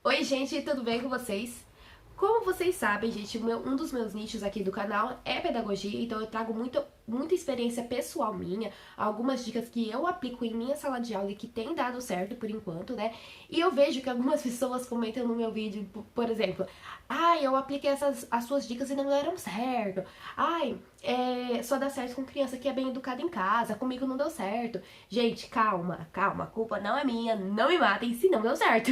Oi, gente, tudo bem com vocês? Como vocês sabem, gente, um dos meus nichos aqui do canal é pedagogia, então eu trago muita experiência pessoal minha, algumas dicas que eu aplico em minha sala de aula e que tem dado certo por enquanto, né? E eu vejo que algumas pessoas comentam no meu vídeo, por exemplo, ai, eu apliquei as suas dicas e não deram certo. Ai, só dá certo com criança que é bem educada em casa, comigo não deu certo. Gente, calma, calma, a culpa não é minha, não me matem se não deu certo.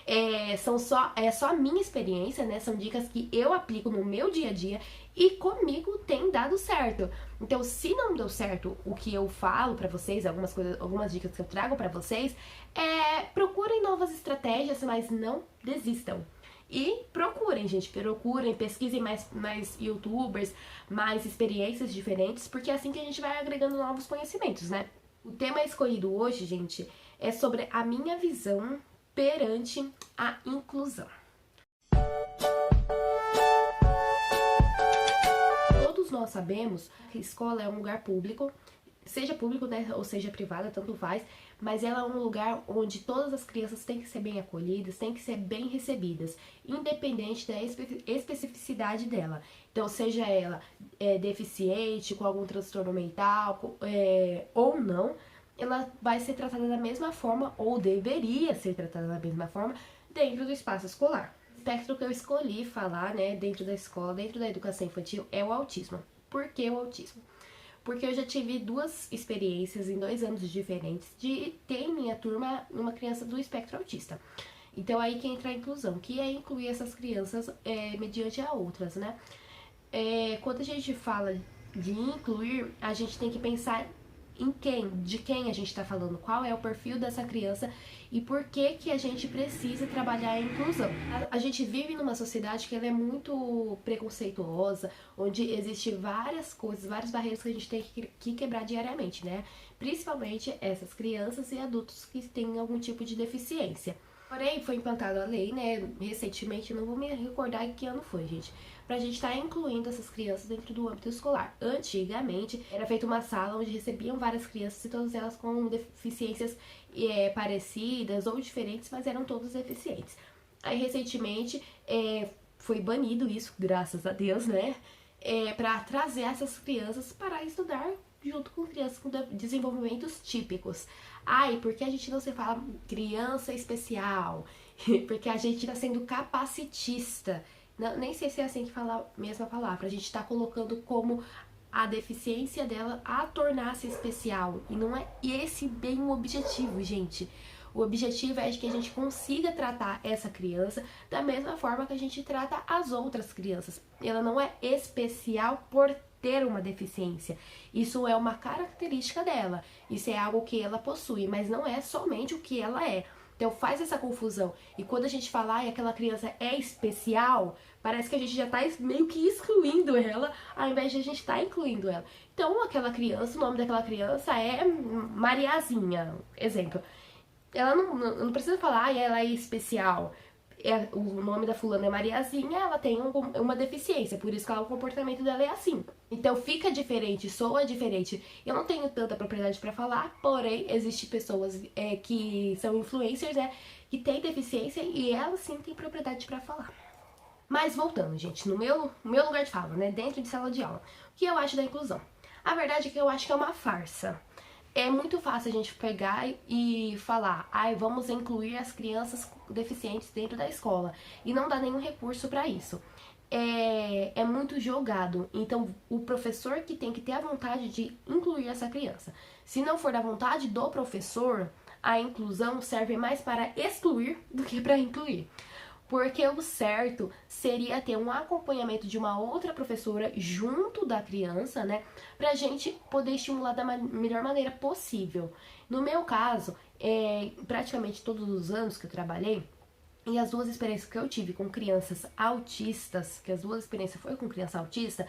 É só a minha experiência, né? São dicas que eu aplico no meu dia a dia e comigo tem dado certo. Então, se não deu certo o que eu falo pra vocês, algumas dicas que eu trago pra vocês, procurem novas estratégias, mas não desistam. E procurem, gente, pesquisem mais youtubers, mais experiências diferentes, porque é assim que a gente vai agregando novos conhecimentos, né? O tema escolhido hoje, gente, é sobre a minha visão perante a inclusão. Todos nós sabemos que a escola é um lugar público, seja público, né, ou seja privada, tanto faz, mas ela é um lugar onde todas as crianças têm que ser bem acolhidas, têm que ser bem recebidas, independente da especificidade dela. Então, seja ela deficiente, com algum transtorno mental, ou não, ela vai ser tratada da mesma forma, ou deveria ser tratada da mesma forma, dentro do espaço escolar. O espectro que eu escolhi falar, né, dentro da escola, dentro da educação infantil, é o autismo. Por que o autismo? Porque eu já tive duas experiências em 2 anos diferentes de ter em minha turma uma criança do espectro autista. Então aí que entra a inclusão, que é incluir essas crianças mediante a outras, né? Quando a gente fala de incluir, a gente tem que pensar de quem a gente está falando, qual é o perfil dessa criança e por que a gente precisa trabalhar a inclusão. A gente vive numa sociedade que ela é muito preconceituosa, onde existem várias coisas, várias barreiras que a gente tem que quebrar diariamente, né? Principalmente essas crianças e adultos que têm algum tipo de deficiência. Porém, foi implantada a lei, né, recentemente, não vou me recordar em que ano foi, gente, pra gente estar incluindo essas crianças dentro do âmbito escolar. Antigamente, era feita uma sala onde recebiam várias crianças e todas elas com deficiências parecidas ou diferentes, mas eram todas deficientes. Aí, recentemente, foi banido isso, graças a Deus, né, para trazer essas crianças para estudar junto com crianças com desenvolvimentos típicos. Ai, por que a gente não se fala criança especial? Porque a gente está sendo capacitista. Não, nem sei se é assim que fala a mesma palavra. A gente está colocando como a deficiência dela a tornar-se especial. E não é esse bem o objetivo, gente. O objetivo é de que a gente consiga tratar essa criança da mesma forma que a gente trata as outras crianças. Ela não é especial por ter uma deficiência. Isso é uma característica dela. Isso é algo que ela possui, mas não é somente o que ela é. Então faz essa confusão. E quando a gente fala que aquela criança é especial, parece que a gente já tá meio que excluindo ela, ao invés de a gente estar incluindo ela. Então aquela criança, o nome daquela criança é Mariazinha, exemplo. Ela não precisa falar, ela é especial. O nome da fulana é Mariazinha, ela tem uma deficiência, por isso que o comportamento dela é assim. Então fica diferente, soa diferente. Eu não tenho tanta propriedade para falar, porém, existem pessoas que são influencers, né, que têm deficiência e elas sim têm propriedade para falar. Mas voltando, gente, no meu lugar de fala, né, dentro de sala de aula, o que eu acho da inclusão? A verdade é que eu acho que é uma farsa. É muito fácil a gente pegar e falar, vamos incluir as crianças deficientes dentro da escola e não dar nenhum recurso para isso. É muito jogado. Então, o professor que tem que ter a vontade de incluir essa criança. Se não for da vontade do professor, a inclusão serve mais para excluir do que para incluir. Porque o certo seria ter um acompanhamento de uma outra professora junto da criança, né? Pra gente poder estimular da melhor maneira possível. No meu caso, praticamente todos os anos que eu trabalhei, e as duas experiências que eu tive com crianças autistas, que as duas experiências foi com criança autista,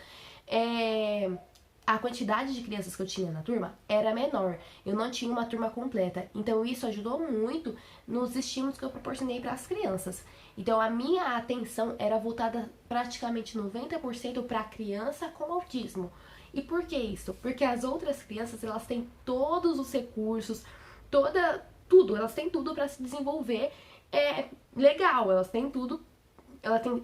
a quantidade de crianças que eu tinha na turma era menor. Eu não tinha uma turma completa. Então isso ajudou muito nos estímulos que eu proporcionei para as crianças. Então a minha atenção era voltada praticamente 90% para a criança com autismo. E por que isso? Porque as outras crianças, elas têm todos os recursos, tudo, elas têm tudo para se desenvolver legal, elas têm tudo,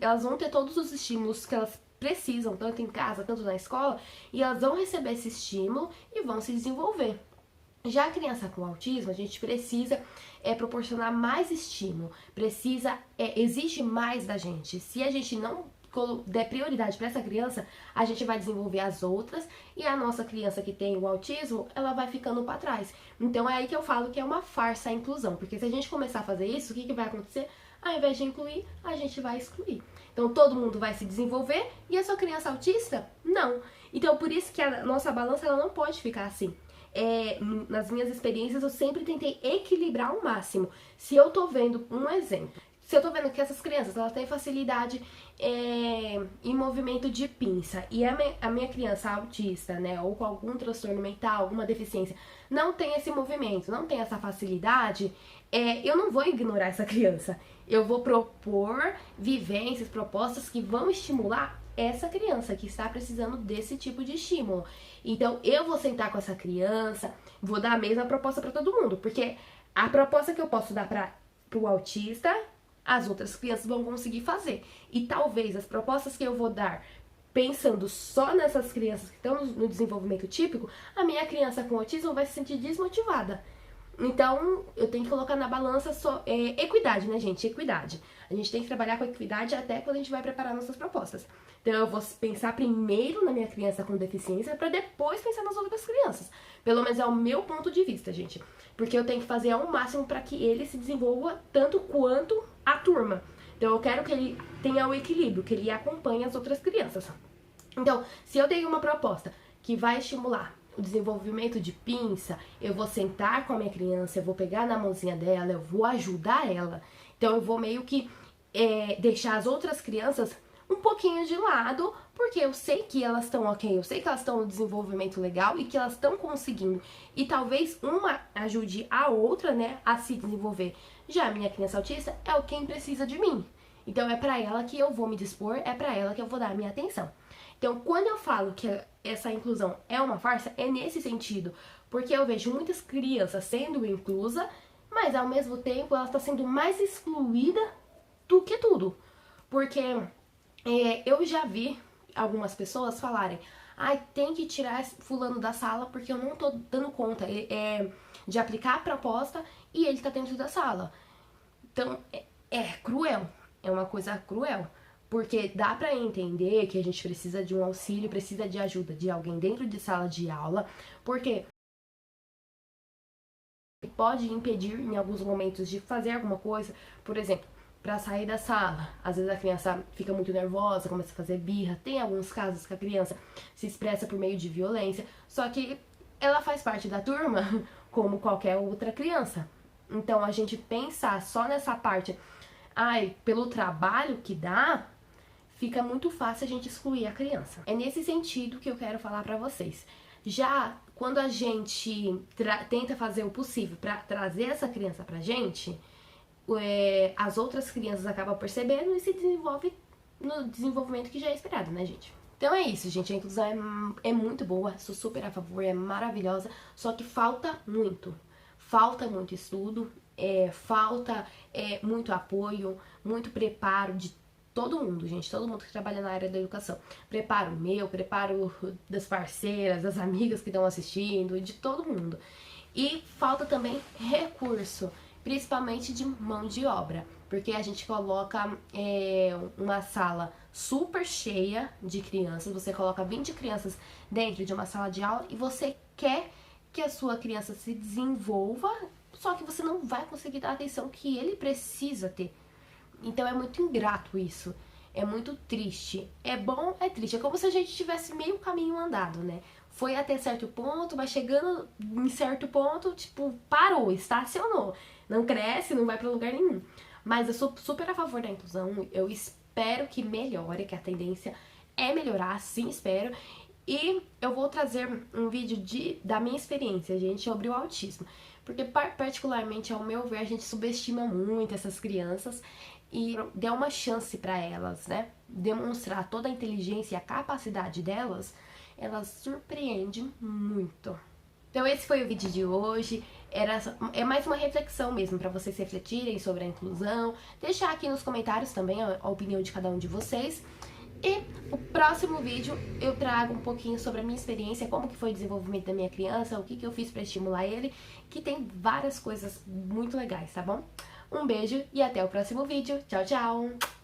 elas vão ter todos os estímulos que elas precisam, tanto em casa, tanto na escola, e elas vão receber esse estímulo e vão se desenvolver. Já a criança com autismo, a gente precisa proporcionar mais estímulo, exige mais da gente. Se a gente não der prioridade para essa criança, a gente vai desenvolver as outras e a nossa criança que tem o autismo, ela vai ficando para trás. Então é aí que eu falo que é uma farsa a inclusão, porque se a gente começar a fazer isso, o que vai acontecer? Ao invés de incluir, a gente vai excluir. Então todo mundo vai se desenvolver e a sua criança autista? Não. Então por isso que a nossa balança ela não pode ficar assim. Nas minhas experiências eu sempre tentei equilibrar ao máximo. Se eu tô vendo um exemplo, se eu tô vendo que essas crianças elas têm facilidade em movimento de pinça e a minha criança autista, né, ou com algum transtorno mental, alguma deficiência, não tem esse movimento, não tem essa facilidade, eu não vou ignorar essa criança. Eu vou propor vivências, propostas que vão estimular essa criança que está precisando desse tipo de estímulo. Então eu vou sentar com essa criança, vou dar a mesma proposta para todo mundo, porque a proposta que eu posso dar para o autista, as outras crianças vão conseguir fazer. E talvez as propostas que eu vou dar pensando só nessas crianças que estão no desenvolvimento típico, a minha criança com autismo vai se sentir desmotivada. Então, eu tenho que colocar na balança equidade, né, gente? Equidade. A gente tem que trabalhar com equidade até quando a gente vai preparar nossas propostas. Então, eu vou pensar primeiro na minha criança com deficiência para depois pensar nas outras crianças. Pelo menos é o meu ponto de vista, gente. Porque eu tenho que fazer ao máximo para que ele se desenvolva tanto quanto a turma. Então, eu quero que ele tenha o equilíbrio, que ele acompanhe as outras crianças. Então, se eu tenho uma proposta que vai estimular o desenvolvimento de pinça, eu vou sentar com a minha criança, eu vou pegar na mãozinha dela, eu vou ajudar ela. Então eu vou meio que deixar as outras crianças um pouquinho de lado, porque eu sei que elas estão ok, eu sei que elas estão no desenvolvimento legal e que elas estão conseguindo. E talvez uma ajude a outra, né, a se desenvolver. Já a minha criança autista é quem precisa de mim. Então é pra ela que eu vou me dispor, é pra ela que eu vou dar a minha atenção. Então, quando eu falo que essa inclusão é uma farsa, é nesse sentido. Porque eu vejo muitas crianças sendo inclusa, mas ao mesmo tempo ela está sendo mais excluída do que tudo. Porque eu já vi algumas pessoas falarem: ai, tem que tirar fulano da sala porque eu não tô dando conta de aplicar a proposta e ele tá dentro da sala. Então, é cruel. É uma coisa cruel. Porque dá pra entender que a gente precisa de um auxílio, precisa de ajuda de alguém dentro de sala de aula, porque pode impedir em alguns momentos de fazer alguma coisa, por exemplo, para sair da sala. Às vezes a criança fica muito nervosa, começa a fazer birra. Tem alguns casos que a criança se expressa por meio de violência, só que ela faz parte da turma como qualquer outra criança. Então a gente pensar só nessa parte, pelo trabalho que dá, fica muito fácil a gente excluir a criança. É nesse sentido que eu quero falar pra vocês. Já quando a gente tenta fazer o possível pra trazer essa criança pra gente, as outras crianças acabam percebendo e se desenvolve no desenvolvimento que já é esperado, né, gente? Então é isso, gente. A inclusão é muito boa, sou super a favor, é maravilhosa, só que falta muito. Falta muito estudo, falta muito apoio, muito preparo de todo mundo, gente, todo mundo que trabalha na área da educação. Preparo meu, preparo das parceiras, das amigas que estão assistindo, de todo mundo. E falta também recurso, principalmente de mão de obra, porque a gente coloca uma sala super cheia de crianças, você coloca 20 crianças dentro de uma sala de aula e você quer que a sua criança se desenvolva, só que você não vai conseguir dar a atenção que ele precisa ter. Então é muito ingrato isso, é muito triste. É bom, é triste, é como se a gente tivesse meio caminho andado, né? Foi até certo ponto, mas chegando em certo ponto, tipo, parou, estacionou. Não cresce, não vai pra lugar nenhum. Mas eu sou super a favor da inclusão, eu espero que melhore, que a tendência é melhorar, sim, espero. E eu vou trazer um vídeo da minha experiência, gente, sobre o autismo. Porque particularmente, ao meu ver, a gente subestima muito essas crianças e dê uma chance para elas, né? Demonstrar toda a inteligência e a capacidade delas, elas surpreendem muito. Então esse foi o vídeo de hoje. É mais uma reflexão mesmo, para vocês refletirem sobre a inclusão, deixar aqui nos comentários também a opinião de cada um de vocês. E o próximo vídeo eu trago um pouquinho sobre a minha experiência, como que foi o desenvolvimento da minha criança, o que que eu fiz para estimular ele, que tem várias coisas muito legais, tá bom? Um beijo e até o próximo vídeo. Tchau, tchau!